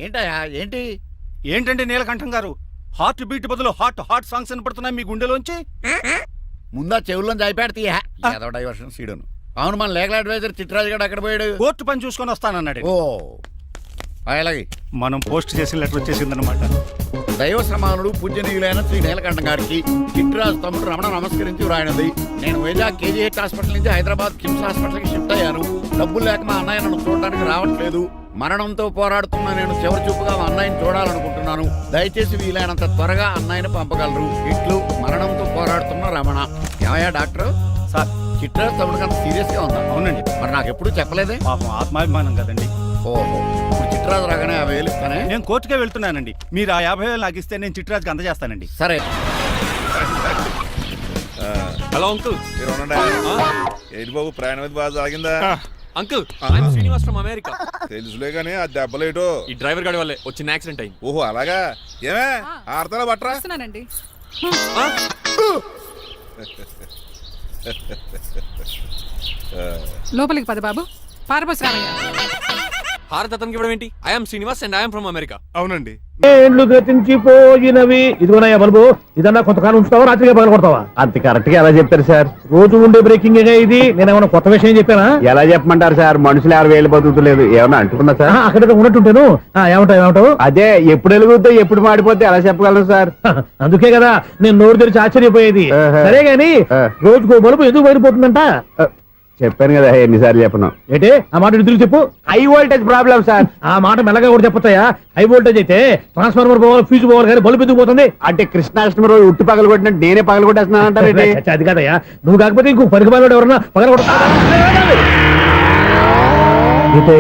ఏంటయ్యా ఏంటి? ఏంటండి నీలకంఠం గారు, హార్ట్ బీట్ బదులు హాట్ సాంగ్స్ వినపడుతున్నాయి మీ గుండెలోంచి. ముందా చెవుల్లో జాయిపెడతీయా ఏదో డైవర్షన్ సీడను. అవును, మన లీగల్ అడ్వైజర్ చిట్రాజు గారు అక్కడ పోయాడు. కోర్టు పని చూసుకొని వస్తానన్నాడు. ఓ అలాగే మనం పోస్ట్ చేసిన లెటర్ వచ్చేసిందనమాట. దైవ సమానుడు పూజనీయులైన శ్రీ నీలకంఠం గారికి చిట్రాజు తమ్ముడు రమణ నమస్కరించి వ్రాయినది. నేను వైజాగ్ కేజీహెచ్ హాస్పిటల్ నుంచి హైదరాబాద్ కిమ్స్ హాస్పిటల్కి షిఫ్ట్ అయ్యాను. డబ్బులు లేక మా అన్నయ్య నన్ను చూడడానికి రావట్లేదు. మరణంతో పోరాడుతున్న నేను చివరి చూపుగా మా అన్నయ్యని చూడాలనుకుంటున్నాను. దయచేసి వీలైనంత త్వరగా అన్నయ్యని పంపగలరు. ఇట్లు మరణంతో పోరాడుతున్న రమణ. ఏమయ్యా డాక్టర్? సార్, చిట్రాజు తమ్ముడికి అంత సీరియస్ గా ఉందా? అవునండి. మరి నాకు ఎప్పుడు చెప్పలేదే? పాపం ఆత్మాభిమానం కదండి. ఓహో, ఇప్పుడు చిట్రాజు రాగానే 50,000 ఇస్తానే. నేను కోర్టుకే వెళ్తున్నానండి. మీరు ఆ 50,000 నాకు ఇస్తే నేను చిట్రాజుకి అందజేస్తానండి. సరే. Hello uncle. ఏంటి బాబు, ప్రయాణం అయితే బాగా సాగిందా? అంకుల్, ఐఎమ్ శ్రీనివాస్ ఫ్రమ్ అమెరికా. తెలుసులే గానీ ఆ దెబ్బలేటో ఈ డ్రైవర్ గాడి వల్లే వచ్చిన యాక్సిడెంట్ అయింది. ఓహో అలాగా. ఏమే ఆడతారా బట్రా? లోపలికి పద బాబు. పారబోస్ రామయ్య. హారత అతనికి ఇవ్వడం ఏంటి? I'm Srinivas and I'm from America. అవునండి. ఏళ్ళు గతించిపోయినవి. ఇదిగోనయ్యా బల్బు, ఇదన్నా కొంతకాలం ఉంచుతావా, రాత్రిగా పగల కొడతావా? అంత కరెక్ట్ గా ఎలా చెప్తారు సార్? రోజు ఉండే బ్రేకింగ్ ఇది. నేనేమన్నా కొత్త విషయం చెప్పానా? ఎలా చెప్పమంటారు సార్? మనుషులు 60,000 బతుకుతలేదు. ఏమన్నా అంటున్నా సార్? అక్కడ ఉన్నట్టుంటాను. ఏమంటావు? అదే ఎప్పుడు వెలుగుతో ఎప్పుడు మాడిపోతే ఎలా చెప్పగలను సార్? అందుకే కదా నేను నోరు తెరిచి ఆశ్చర్యపోయేది. సరే గాని రోజుకో బల్బు ఎందుకు బయటపోతుందంట? చెప్పాను కదా ఎన్నిసార్లు చెప్పను. ఏంటి ఆ మాట తిరిగి చెప్పు. High voltage problem sir. ఆ మాట మెల్లగా కూడా చెప్పొచ్చాయా? హై వోల్టేజ్ అయితే ట్రాన్స్ఫార్మర్ పోవాలి, ఫ్యూజ్ పోవాలి, కానీ బల్బు ఎందుకు పోతుంది? అంటే కృష్ణాష్టమి రోజు ఉట్టి పగలు కొట్టినట్టు నేనే పగలు కొట్టేస్తున్నాను అంటారు. అది కాదయ్యా, నువ్వు కాకపోతే ఇంకో పనికి బాలు ఎవరన్నా పగల కొడతా.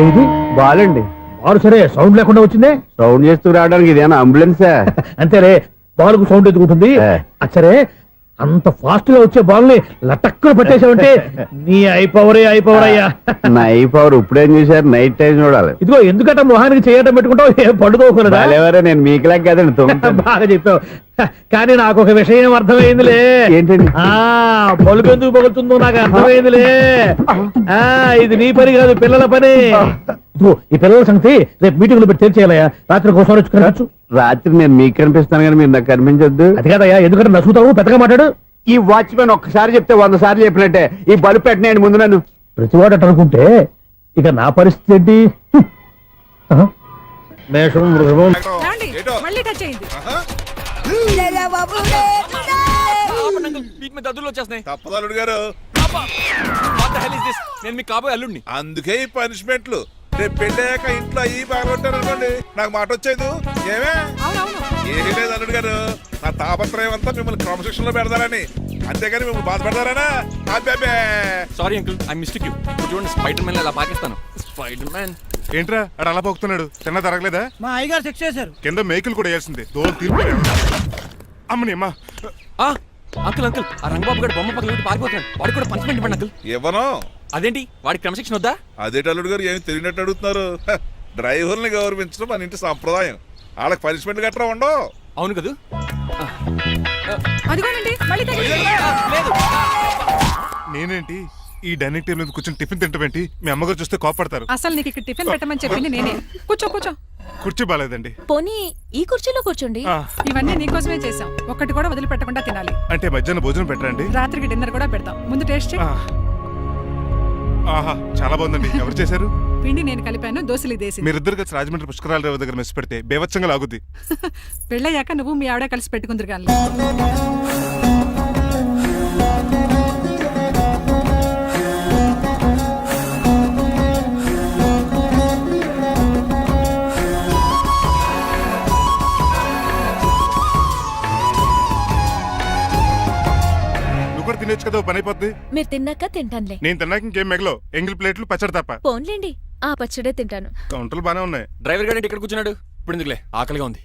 ఇది బాలండి. బాలు సరే, సౌండ్ లేకుండా వచ్చిందే. సౌండ్ చేస్తూ రావడానికి ఇదేనా అంబులెన్సా? అంతేరే, బాలుకు సౌండ్ ఎత్తుకుంటుంది. సరే, అంత ఫాస్ట్ గా వచ్చే బాల్ ని లటక్కులు పట్టేసావంటే నీ ఐ పవర్ అయ్యా. నా ఐ పవర్ ఇప్పుడేం చూసారు? నైట్ టైం చూడాలి. ఇదిగో ఎందుకంటే మొహానికి చేయటం పెట్టుకుంటావు, ఏం పండుకోకుండా. నేను మీకులా కదండి. బాగా చెప్పావు. కానీ నాకు ఒక విషయం అర్థమైందిలే. ఏంటండి? బల్బు ఎందుకు పగులుతుందో నాకు అర్థమైందిలే. ఇది నీ పని కాదు, పిల్లల పని. ఈ పిల్లల సంగతి రేపు మీటింగ్ లో పెట్టి తెలిసేయాలయ్యా. రాత్రి ఒకసారి వచ్చి రాత్రి నేను మీకు కనిపిస్తాను కానీ మీరు నాకు కనిపించొద్దు. అది కదయ్యా, ఎందుకంటే నసుగుతావు, పెద్దగా మాట్లాడు. ఈ వాచ్మెన్ ఒక్కసారి చెప్తే 100 సార్లు చెప్పినట్టే. ఈ బల్బు పెట్టినాయండి ముందు నన్ను. ప్రతివాడు అనుకుంటే ఇక నా పరిస్థితి ఏంటి? మళ్ళీ టచ్ అయింది. తప్పదలుడు గారు, నేను మీ కాబోయే అల్లుడిని. అందుకే ఈ పనిష్మెంట్లు. రేపు పెళ్ళాక ఇంట్లో అయ్యి బాగుంటారు అనుకోండి, నాకు మాట వచ్చేది. ఏమే ఏమీ లేదు అల్లుడు గారు, నా తాపత్రయం అంతా మిమ్మల్ని క్రమశిక్షణ లో పెడతారని, అంతేగాని మిమ్మల్ని బాధ పెడతారనా? Sorry uncle, I mistake you. చూడండి, స్పైడర్ మ్యాన్ అలా పాకిస్తాను. స్పైడర్ మ్యాన్ ఏంట్రా అడు అలా పోతున్నాడు? తిన్నా తరగలేదా? మా అయ్యగారు శిక్ష చేశారు. కింద మేకులు కూడా వేయాల్సిందే. దోలు తీర్పు అమ్మని అమ్మా. అంకుల్ అంకుల్, ఆ రంగబాబు గారు బొమ్మ పక్కన పారిపోతున్నాడు. వాడికి కూడా పనిష్మెంట్ ఇవ్వండి అంకుల్. ఇవ్వను. అదేంటి, వాడికి క్రమశిక్షణ వద్దా? అదేంటి అల్లుడు గారు, ఏమి తెలియనట్టు అడుగుతున్నారు? డ్రైవర్ని గౌరవించడం మన ఇంటి సంప్రదాయం. వాళ్ళకి పనిష్మెంట్ గట్రా ఉండవు. అవును కదా. నేనేంటి ఈ డైనింగ్ టేబుల్ మీద కూర్చొని టిఫిన్ తింటామేంటి? మీ అమ్మగారు చూస్తే కోపడతారు. అసలు నీకు ఇక్కడ టిఫిన్ పెట్టమని చెప్పింది నేనే. కూర్చో కూర్చో. కుర్చీ బాలేదండి. పోనీ ఈ కుర్చీలో కూర్చోండి. ఇవన్నీ నీకోసమే చేసాం, ఒక్కటి కూడా వదిలిపెట్టకుండా తినాలి. అంటే మధ్యాహ్నం భోజనం పెట్టరండి? రాత్రికి డిన్నర్ కూడా పెడతాం. ముందు టేస్ట్ చేయి. ఆహా, చాలా బాగుందండి. ఎవరు చేశారు? పిండి నేను కలిపాను, దోశలు దేశం. మీరిద్దరు కలిసి రాజమండ్రి పుష్కరాల రేవు దగ్గర మెస్ పెడితే బేవచ్చంగా లాగుద్ది. పెళ్ళయ్యాక నువ్వు మీ ఆవిడ కలిసి పెట్టుకుందరు కానీ. తినొచ్చు కదా, పని అయిపోద్ది. మీరు తిన్నాక తింటానులే. నేను తిన్నాక ఇంకేం మిగలవు. ఎంగిల్ ప్లేట్లు, పచ్చడి తప్ప. పోన్లేండి, ఆ పచ్చడే తింటాను. కౌంటర్లు బానే ఉన్నాయి. డ్రైవర్ గారు ఇక్కడ కూర్చున్నాడు. ఇప్పుడు ఎందుకులే, ఆకలిగా ఉంది.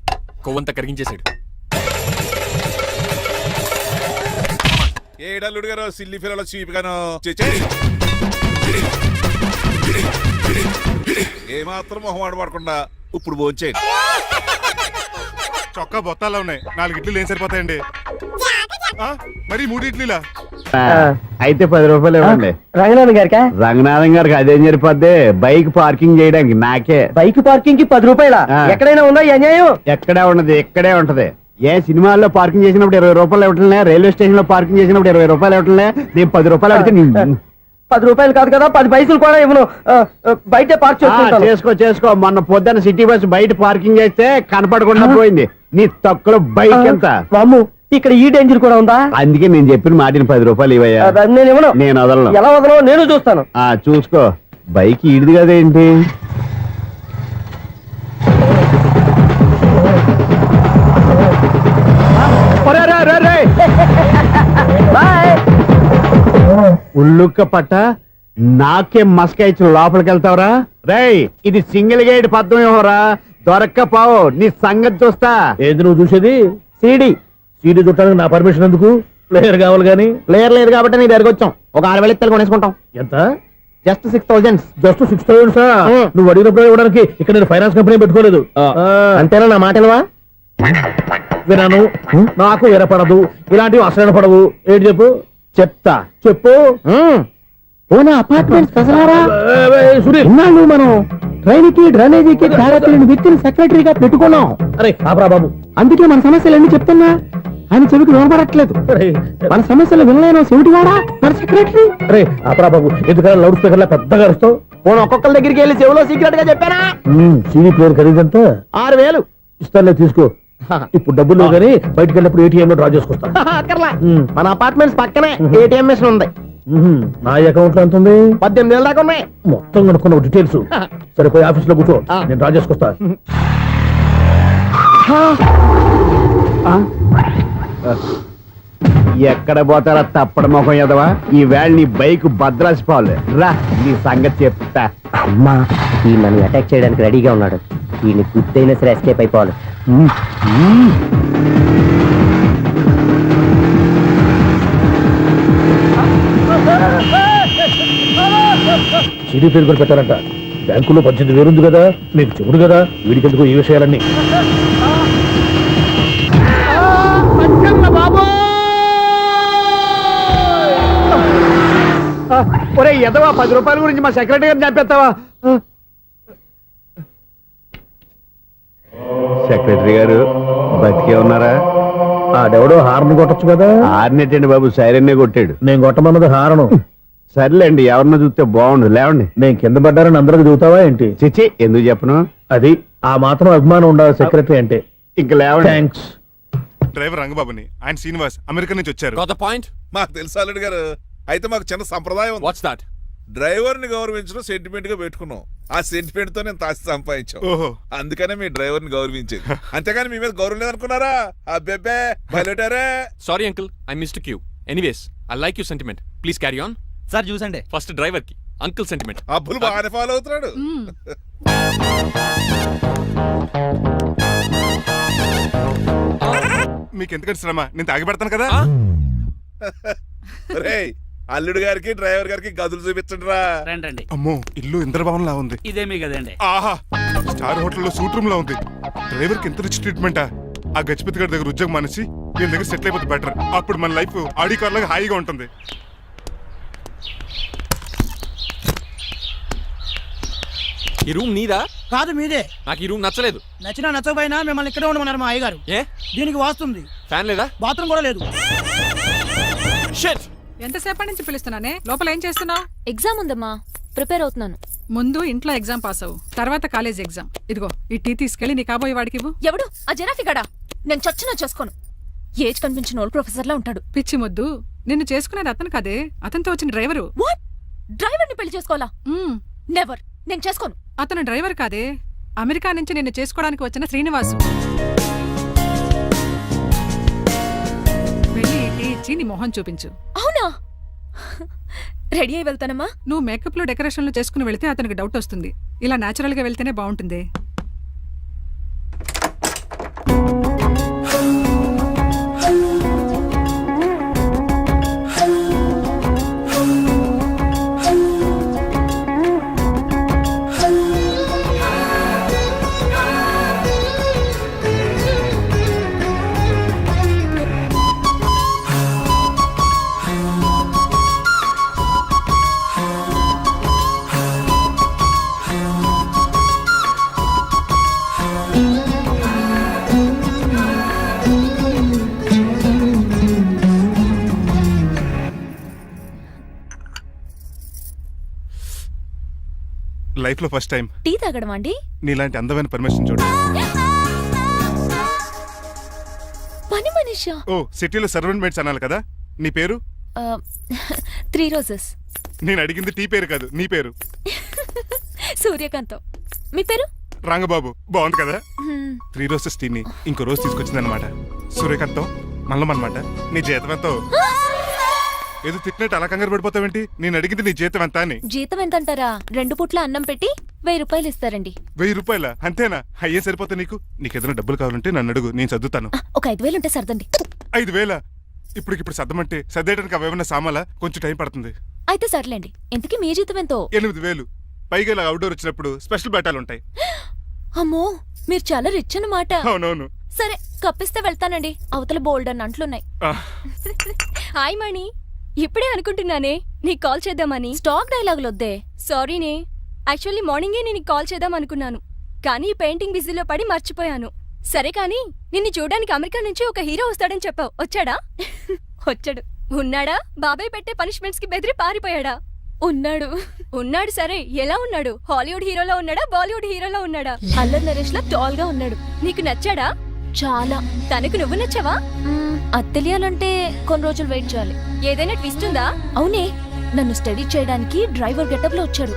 కొవ్వంతా కరిగించేశాడు. ఏడల్లుడు గారు, సిల్లి పిల్లల చీపిగాను ఏమాత్రం మొహమాట పడకుండా ఇప్పుడు భోంచేయండి. చొక్కా బొత్తాల్లో ఉన్నాయి. 4 ఇడ్లీలు ఏం సరిపోతాయండి? మరి 3 ఇడ్లీలా? అయితే 10 రూపాయలు ఇవ్వండి. రంగనాథన్ గారికా? రంగనాథం గారికి అదేం సరిపోద్ది, బైక్ పార్కింగ్ చేయడానికి నాకే. బైక్ పార్కింగ్ కి 10 రూపాయల? ఎక్కడైనా ఉందా ఈ అన్యాయం? ఎక్కడే ఉన్నది, ఇక్కడే ఉంటది. ఏ సినిమాల్లో పార్కింగ్ చేసినప్పుడు 20 రూపాయలు ఇవ్వట్లే, రైల్వే స్టేషన్ లో పార్కింగ్ చేసినప్పుడు 20 రూపాయలు ఇవ్వట్లే, నేను 10 రూపాయలు అడిగితే 10 రూపాయలు కాదు కదా, 10 పైసలు కూడా ఇవ్వను. బయటే పార్క్ చేసుకుంటాను. చేసుకో. మొన్న పొద్దున్న సిటీ బస్ బయట పార్కింగ్ చేస్తే కనపడకుండా పోయింది. నీ తక్కువ బైక్ ఎంత? మాము ఇక్కడ ఈ డేంజర్ కూడా ఉందా? అందుకే నేను చెప్పిన మాటిని 10 రూపాయలు ఇవ్వయ్యా. నేను ఇవ్వను. నేను వదలను. ఎలా వదలను నేను చూస్తాను. చూసుకో. బైక్ ఈడిది కదేంటి? ఉల్లుక్క పట్ట నాకే మస్క ఇచ్చిన లోపలికి వెళ్తావరా? రేయ్, ఇది సింగిల్ గేట్ పద్మం ఇవ్వరా, దొరక్కపోవు నీ సంగతి చూస్తా. ఏది నువ్వు చూసేది? సీడీ చుట్టానికి నా పర్మిషన్ ఎందుకు? ప్లేయర్ కావాలి గానీ. ప్లేయర్ లేదు కాబట్టి నీ దగ్గరకు వచ్చాం. ఒక 6,000 ఇత్తలు కొనేసుకుంటాం. ఎంత? జస్ట్ 6,000. జస్ట్ 6,000? నువ్వు అడిగినప్పుడు ఇవ్వడానికి ఇక్కడ నేను ఫైనాన్స్ కంపెనీ పెట్టుకోలేదు. అంతేనా? నా మాటలువా వినాను, నాకు వినపడదు, ఇలాంటివి అసలు పడవు. ఏంటి చెప్పు? చెప్తా, చెప్పు. అపార్ట్మెంట్ ఇన్నాళ్ళు మనం ట్రైన్కి డ్రైనేజీకి తేడా తెలియని వ్యక్తిని సెక్రటరీగా పెట్టుకున్నాం. అరే ఆపరా బాబు, అందుకే మన సమస్యలు ఎన్ని చెప్తున్నా ఆయన చెవికి వినపడట్లేదు. మన సమస్యలు వినలేను చెవిటి వాడా మన సెక్రటరీ. అరే ఆపరా బాబు, ఎందుకన్నా లౌడ్ స్పీకర్ లా పెద్దగా అరుస్తావు? పోను ఒక్కొక్కరి దగ్గరికి వెళ్ళి చెవిలో సీక్రెట్ గా చెప్పానా? సీడీ ప్లేయర్ ఖరీదంత 6,000 ఇస్తానులే, తీసుకో. ఇప్పుడు డబ్బులు కానీ బయటకు వెళ్ళినప్పుడు ఏటీఎం లో డ్రా చేసుకొస్తా. మన అపార్ట్మెంట్స్ పక్కనే ఏటీఎం మిషన్ ఉంది. నా అకౌంట్ లో ఎంత ఉంది? 18,000 దాకా ఉన్నాయి. మొత్తం కనుక్కున్న డీటెయిల్స్. సరిపోయి ఆఫీస్ లో కూర్చో, నేను డ్రా చేసుకొస్తా. ఎక్కడ పోతారా తప్పడ మొహం ఎదవా? ఈ వేళ నీ బైక్ భద్రాసిపోవాలి. రా నీ సంగతి చెప్తా. అమ్మా, ఈ మనం అటాక్ చేయడానికి రెడీగా ఉన్నాడు. ఈయన గుద్దైనా సరే ఎస్కేప్ అయిపోవాలి. సిడీ పేరు కూడా పెట్టారంట. బ్యాంకులో 18,000 ఉంది కదా, మీకు చెవుడు కదా, వీడికెందుకు ఈ విషయాలన్నీ? ఒరే ఎదవా, 10 రూపాయల గురించి మా సెక్రటరీ గారిని చంపేస్తావా? సెక్రటరీ గారు బతికే ఉన్నారా? ఆడెవడో హార్న్ కొట్టచ్చు కదా. హార్న్ ఏంటండి బాబు, సైరన్నే కొట్టాడు. నేను కొట్టమన్నది హారను. సర్లేండి, ఎవరినో చూస్తే బాగుండు. లేవండి. నేను కింద పడ్డారని అందరికి చూతావా ఏంటి? చిచ్చి, ఎందుకు చెప్పను? అది ఆ మాత్రం అభిమానం ఉండాలి సెక్రటరీ అంటే. ఇంక లేవండి. థ్యాంక్స్. డ్రైవర్ రంగబాబుని, ఆయన శ్రీనివాస్ అమెరికా నుంచి వచ్చారు. Got the point? మాకు తెలుసు అల్లుడు గారు. అయితే మాకు చిన్న సంప్రదాయం ఉంది. What's that? డ్రైవర్ ని గౌరవించడం సెంటిమెంట్ గా పెట్టుకున్నాం. ఆ సెంటిమెంట్ తో నేను తాసి సంపాదించాం. ఓహో, అందుకనే మీ డ్రైవర్ ని గౌరవించేది. అంతేగాని మీ మీద గౌరవం లేదనుకున్నారా? అబ్బెబ్బే బయలుటారే. Sorry uncle, I mistook you. Anyways, I like your sentiment. Please carry on. Sir చూసండి. First driver ki uncle sentiment. Abbulu బాగానే ఫాలో అవుతున్నాడు. మీకు ఎందుకంటే శ్రమ, నేను తాగి పెడతాను కదా. రేయ్, అల్లుడు గారికి డ్రైవర్ గారికి గదులు చూపించండి రా. రండి. అమ్మో, ఇల్లు ఇంద్రభవన్ లా ఉంది. ఇదేమీ కదండి. ఆహా, స్టార్ హోటల్లో సూట్ రూమ్ లా ఉంది. డ్రైవర్ కి ఎంత రిచ్ ట్రీట్మెంటా. ఆ గజపతి గారి దగ్గర ఉద్యోగం మానేసి వీళ్ళ దగ్గర సెటిల్ అయిపోతే బెటర్. అప్పుడు మన లైఫ్ ఆడి కార్ లాగా హాయిగా ఉంటుంది. ఈ రూమ్ నీదా? కాదు మీదే. నాకు ఈ రూమ్ నచ్చలేదు. నచ్చినా నచ్చకపోయినా మిమ్మల్ని ఇక్కడే ఉండమన్నారు మా అయ్యగారు. ఏ దీనికి వాస్తుంది. ఫ్యాన్ లేదా? బాత్రూమ్ కూడా లేదు. షిట్. ఎంతసేపటి నుంచి పిలుస్తున్నానే? లోపల ఏం చేస్తున్నావు? ఎగ్జామ్ ఉందమ్మా, ప్రిపేర్ అవుతున్నాను. ముందు ఇంట్లో ఎగ్జామ్ పాస్ అవ్వు, తర్వాత కాలేజ్ ఎగ్జామ్. ఇదిగో ఈ టీ తీసుకెళ్లి నీ కాబోయే వాడికి ఇవ్వు. ఎవడు ఆ జెరాఫీ గడా? నేను చచ్చినా చేసుకోను. ఏజ్ కనిపించిన ఓల్డ్ ప్రొఫెసర్ లా ఉంటాడు. పిచ్చి ముద్దు, నిన్ను చేసుకునేది అతను కాదే, అతనితో వచ్చిన డ్రైవరు. వాట్? డ్రైవర్ ని పెళ్లి చేసుకోవాలా? మ్మ్. నెవర్, నేను చేసుకోను. అతను డ్రైవర్ కాదే, అమెరికా నుంచి నిన్ను చేసుకోవడానికి వచ్చిన శ్రీనివాసు. వెళ్ళి ఈ టీ ఇచ్చి నీ మొహం చూపించు. అవునా? రెడీ అయి వెళ్తానమ్మా. నువ్వు మేకప్ లో డెకరేషన్లు చేసుకుని వెళ్తే అతనికి డౌట్ వస్తుంది. ఇలా నేచురల్ గా వెళ్తేనే బాగుంటుంది. లైఫ్ లో ఫస్ట్ టైం టీ తాగడం అండి? నీలాంటి అందమైన పర్మిషన్ చూడు. పని మనిషా? ఓ సిటీలో సర్వెంట్ మేట్స్ అనాలి కదా. నీ పేరు? 3 రోజెస్. నేను అడిగింది టీ పేరు కాదు, నీ పేరు. సూర్యకాంతం. మీ పేరు? రంగబాబు. బాగుంది కదా. 3 రోజెస్ టీని ఇంకో రోజు తీసుకొచ్చింది అనమాట. సూర్యకాంతం మల్లమన్నమాట. నీ జీతం ఎంతో? ఏదో తిట్టినట్టు అలా కంగారు పడిపోతావేంటి? నేను అడిగింది నీ జీతం ఎంత అని. జీతం ఎంత అంటారా? 2 పూట్ల అన్నం పెట్టి 1000 రూపాయలు ఇస్తారండి. 1000 రూపాయల? అంతేనా? అయ్యే సరిపోతా నీకు. నీకు ఏదైనా డబ్బులు కావాలంటే నన్ను అడుగు, నేను చదువుతాను. ఒక 5000 ఉంటే సర్దండి. 5000? ఇప్పుడు సర్దమంటే సర్దేయడానికి అవేమన్నా సామాలా? కొంచెం టైం పడుతుంది. అయితే సర్లేండి. ఇంతకీ మీ జీతం ఎంతో? 8000. పైగా ఇలా అవుట్డోర్ వచ్చినప్పుడు స్పెషల్ బట్టాలు ఉంటాయి. అమ్మో, మీరు చాలా రిచ్ అన్నమాట. అవునవును. సరే, కప్పిస్తే వెళ్తానండి. అవతల బోల్డ్ అన్న అంట్లున్నాయి. హాయ్ మణి. ఇప్పుడే అనుకుంటున్నానే నీకు కాల్ చేద్దామని. స్టాక్ డైలాగులు వద్దే. సారీనే, యాక్చువల్లీ మార్నింగే నేను కాల్ చేద్దాం అనుకున్నాను, కానీ పెయింటింగ్ బిజీలో పడి మర్చిపోయాను. సరే కానీ నిన్ను చూడడానికి అమెరికా నుంచి ఒక హీరో వస్తాడని చెప్పావు. వచ్చాడా? వచ్చాడు. ఉన్నాడా? బాబాయ్ పెట్టే పనిష్మెంట్స్ కి బెదిరి పారిపోయాడా? ఉన్నాడు. ఉన్నాడు. సరే, ఎలా ఉన్నాడు? హాలీవుడ్ హీరోలో ఉన్నాడా, బాలీవుడ్ హీరోలో ఉన్నాడా? అల్లరి నరేష్ లా టాల్ గా ఉన్నాడు. నీకు నచ్చాడా? చాలా. తనకు నువ్వు నచ్చావా? అది తెలియాలంటే కొన్ని రోజులు వెయిట్ చేయాలి. ఏదైనా ట్విస్ట్ ఉందా? అవునే, నన్ను స్టడీ చేయడానికి డ్రైవర్ గెటప్ లో వచ్చాడు.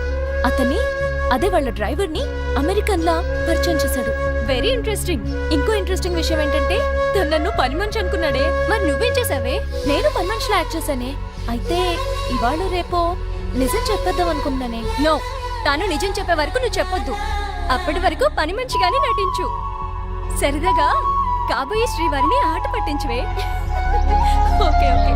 అదే వాళ్ళ డ్రైవర్ ని అమెరికన్ లా పరిచయం చేశాడు. Very interesting. ఇంకో ఇంట్రెస్టింగ్ విషయం ఏంటంటే తను నన్ను పని మనిషి అనుకున్నాడే. మరి నువ్వేం చేసావే? నేను పని మనిషిలా యాక్ట్ చేశానే. అయితే ఇవాళ రేపో నిజం చెప్పేద్దాం అనుకున్నానే. నో, తాను నిజం చెప్పే వరకు నువ్వు చెప్పొద్దు. అప్పటి వరకు పని మనిషిగానే నటించు. సరదాగా కాబోయే శ్రీవారిని ఆట పట్టించువే. Okay okay,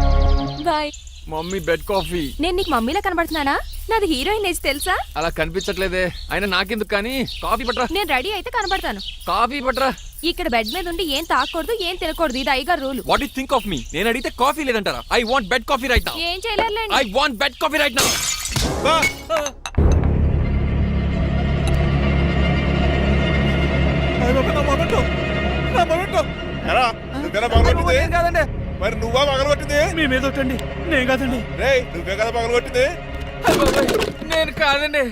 bye. Mummy bed coffee. నేను నీకు మమ్మీలా కనబడుతున్నానా? నాది హీరోయిన్ ఏజ్ తెలుసా? అలా కనిపించట్లేదే. అయినా నాకెందుకు కానీ. కాఫీ పట్రా. నేను రెడీ అయితే కనబడతాను. కాఫీ పట్రా. ఇక్కడ బెడ్ మీద ఉండి ఏం తాకూడదు, ఏం తినకూడదు. ఇది అయ్యగారు rule. What you think of me? నేను అడిగితే కాఫీ లేదంటారా? I want bed coffee right now. ఏం చేయలేరులేండి. I want bed coffee right now. కాదండి, మరి నువ్వా పగలగొట్టింది? మీ మీద ఒకటండి. నేను కాదండి. రేయ్, నువ్వే కదా పగలగొట్టింది? నేను కాదండి.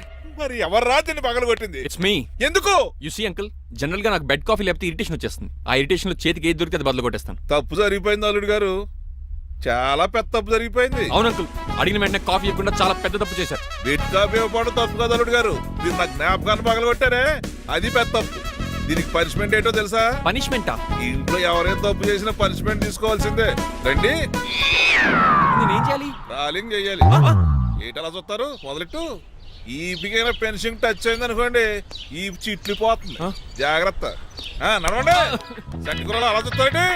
మరి ఎవర్రా దీన్ని పగలగొట్టింది? It's me. ఎందుకు? యు సీ అంకుల్, జనరల్ గా నాకు బెడ్ కాఫీ లేకపోతే ఇరిటేషన్ వచ్చేస్తుంది. ఆ ఇరిటేషన్ లో చేతికి ఏది దొరికితే అది బదులు కొట్టేస్తాను. తప్పు జరిగిపోయింది అల్లుడు గారు, చాలా పెద్ద తప్పు జరిగిపోయింది. అవును అంకుల్, అడిగిన వెంటనే కాఫీ ఇవ్వకుండా చాలా పెద్ద తప్పు చేశారు. బెడ్ కాఫీ ఇవ్వడం తప్పు కదా అల్లుడు గారు, మీరు నా జ్ఞాపకాన్ని పగలగొట్టారే, అది పెద్ద తప్పు. దీనికి పనిష్మెంట్ ఏంటో తెలుసా? పనిష్మెంటా? ఇంట్లో ఎవరైనా తప్పు చేసినా పనిష్మెంట్ తీసుకోవాల్సిందే. రండి, నేనేం చేయాలి? రాలింగ్ చెయ్యాలి. ఏంటలా చూస్తారు? మొదలెట్టు. ఈపికైనా పెన్షన్ టచ్ అయింది అనుకోండి, ఈ చిట్లు పోతుంది. జాగ్రత్త. నడవండి. సంటి కూరలు అలా చూస్తారండి.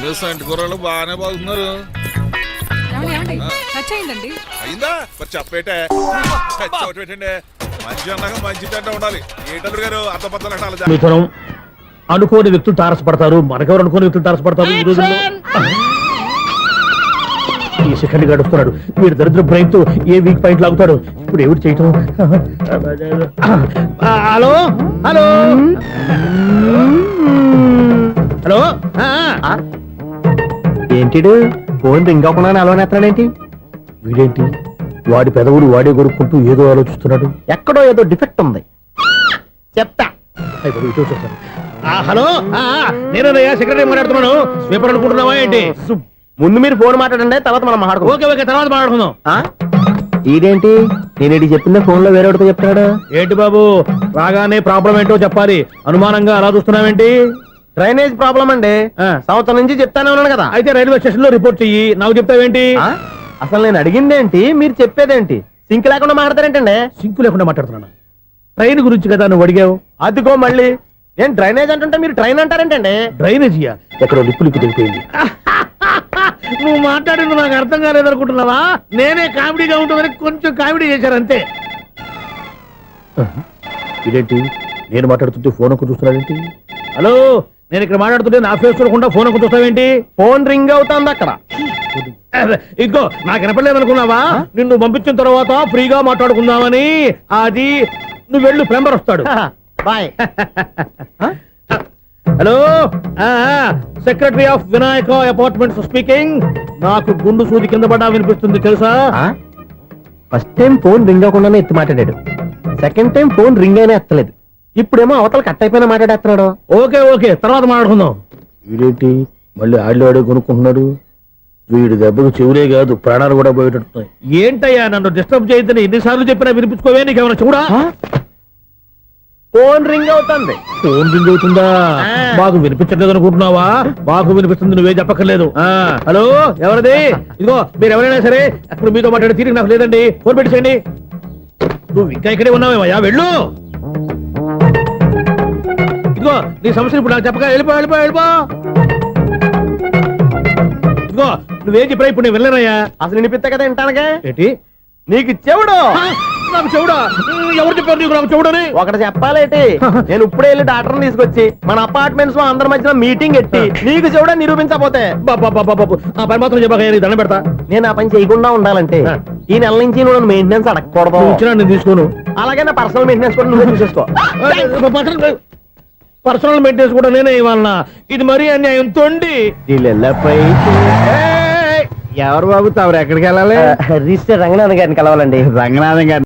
మీద సంటి కూరలు బాగానే బాగుతున్నారు. టచ్ అయిందండి. అయిందా? మరి చెప్పేటే పెట్టండి. మంచి అన్నాక మంచి తింట ఉండాలి. ఏంటల్లుడు గారు అర్థపత్రాలు మిథునం, అనుకోని వ్యక్తులు తారసపడతారు. మనకెవరు అనుకోని వ్యక్తులు తారసపడతారు ఈ రోజుల్లో? ఈ సెకండ్ గడుపుతున్నాడు. వీడు దరిద్ర బ్రెయిన్ తో ఏ వీక్ పాయింట్ లాగుతాడు. ఇప్పుడు ఎవరు చేయటం? Hello hello hello. ఏంటిడు ఫోన్ రింగ్ అవ్వకుండా అలవనేస్తాడేంటి? వీడేంటి వాడి పెదవులు వాడే కొరుక్కుంటూ ఏదో ఆలోచిస్తున్నాడు. ఎక్కడో ఏదో డిఫెక్ట్ ఉంది. చెప్తా. హలో, నేనయ్యా సెక్రటరీ మాట్లాడుతున్నాను. స్వీపర్ అనుకుంటున్నావా ఏంటి? ముందు మీరు ఫోన్ మాట్లాడండి, తర్వాత మనం మాట్లాడుకో. ఓకే ఓకే, తర్వాత మాట్లాడుకుందాం. ఇదేంటి నేను చెప్పిందే ఫోన్ లో వేరే చెప్తాడు? ఏంటి బాబు, రాగానే ప్రాబ్లం ఏంటో చెప్పాలి. అనుమానంగా అలా చూస్తున్నావేంటి? డ్రైనేజ్ ప్రాబ్లం అండి. సంవత్సరం నుంచి చెప్తానే ఉన్నాను కదా. అయితే రైల్వే స్టేషన్ లో రిపోర్ట్ చెయ్యి. నాకు చెప్తావేంటి? అసలు నేను అడిగిందేంటి, మీరు చెప్పేదేంటి? సింక్ లేకుండా మాట్లాడతారేంటండి? సింక్ లేకుండా మాట్లాడుతున్నాను. ట్రైన్ గురించి కదా నువ్వు అడిగావు. అదిగో మళ్ళీ నేను డ్రైనేజ్ అంటుంటే మీరు ట్రైన్ అంటారేంటండి? డ్రైనేజీయా? ఎక్కడో లిప్పు దిగిపోయింది. నువ్వు మాట్లాడింది నాకు అర్థం కాలేదనుకుంటున్నావా? నేనే కామెడీగా ఉంటుందని కొంచెం కామెడీ చేశారు అంతే. ఇదేంటి నేను మాట్లాడుతుంటే ఫోన్ ఒక్క చూస్తున్నావేంటి? హలో, నేను ఇక్కడ మాట్లాడుతుంటే నా ఫేస్ చూడకుండా ఫోన్ ఒక్క చూస్తావేంటి? ఫోన్ రింగ్ అవుతుంది అక్కడ. ఇంకో నాకు వినపడలేదు అనుకున్నావా? నిన్ను పంపించిన తర్వాత ఫ్రీగా మాట్లాడుకుందామని. అది నువ్వు వెళ్ళు, ప్లంబర్ వస్తాడు. Bye. Hello, secretary of Vinayaka apartments speaking. నాకు గుండు సూది కింద పడ్డా వినిపిస్తుంది తెలుసా? ఫస్ట్ టైం ఫోన్ రింగ్ అవ్వకుండానే ఎత్తి మాట్లాడాడు. సెకండ్ టైం ఫోన్ రింగ్ అయినా ఎత్తలేదు. ఇప్పుడేమో అవతల కట్ అయిపోయినా మాట్లాడేస్తున్నాడు. ఓకే ఓకే, తర్వాత మాట్లాడుకుందాం. వీడేంటి మళ్ళీ ఆడి కొనుక్కుంటున్నాడు? వీడి దెబ్బకు చెవులే కాదు ప్రాణాలు కూడా పోయేటట్టున్నాయి. ఏంటయ్యా నన్ను డిస్టర్బ్ చేయొద్దని ఎన్నిసార్లు చెప్పినా వినిపించుకోవే, నీకేమైనా చూడా? ఫోన్ రింగ్ అవుతుంది. ఫోన్ రింగ్ అవుతుందా? మాకు వినిపించట్లేదు అనుకుంటున్నావా? మాకు వినిపిస్తుంది, నువ్వే చెప్పక్కర్లేదు. హలో, ఎవరిది? ఇదిగో మీరు ఎవరైనా సరే ఇప్పుడు మీతో మాట్లాడే తీరిక నాకు లేదండి, ఫోన్ పెట్టేసేయండి. నువ్వు ఇంకా ఇక్కడే ఉన్నావేమయ్యా, వెళ్ళు. ఇదిగో నీ సమస్యలు ఇప్పుడు నాకు చెప్పగా వెళ్ళిపో వెళ్ళిపో వెళ్ళిపో. ఇదిగో నువ్వేం చెప్పరా ఇప్పుడు నేను వెళ్ళానయ్యా. అసలు వినిపిస్తా కదా వింటానగా. ఏంటి నీకు చెవుడు? నాకు చెవుడా? ఎవరు చెప్పారు నీకు నాకు చెవుడని? ఒకటి చెప్పాలేటి, నేను ఇప్పుడే వెళ్ళి డాక్టర్ని తీసుకొచ్చి మన అపార్ట్మెంట్స్ లో అందరి మధ్యన మీటింగ్ ఎట్టి నీకు చెవుడా నిరూపించకపోతే ఆ పని మాత్రం చెప్పాక దండం పెడతా. నేను ఆ పని చేయకుండా ఉండాలంటే ఈ నెల నుంచి నువ్వు మెయింటెనెన్స్ అడగకూడదు. ఇచ్చినా నేను తీసుకోను. అలాగే నా పర్సనల్ మెయింటెనెన్స్ కూడా నువ్వే చూసేసుకో. పర్సనల్ మెయింటెనెన్స్ కూడా నేనే ఇవ్వాలన్నా? ఇది మరీ అన్యాయం తొండి. ఎవరు బాబు తమరు ఎక్కడికి వెళ్ళాలి? రిజిస్టర్ రంగనాథ్ గారిని కలవాలండి. రంగనాథం గారు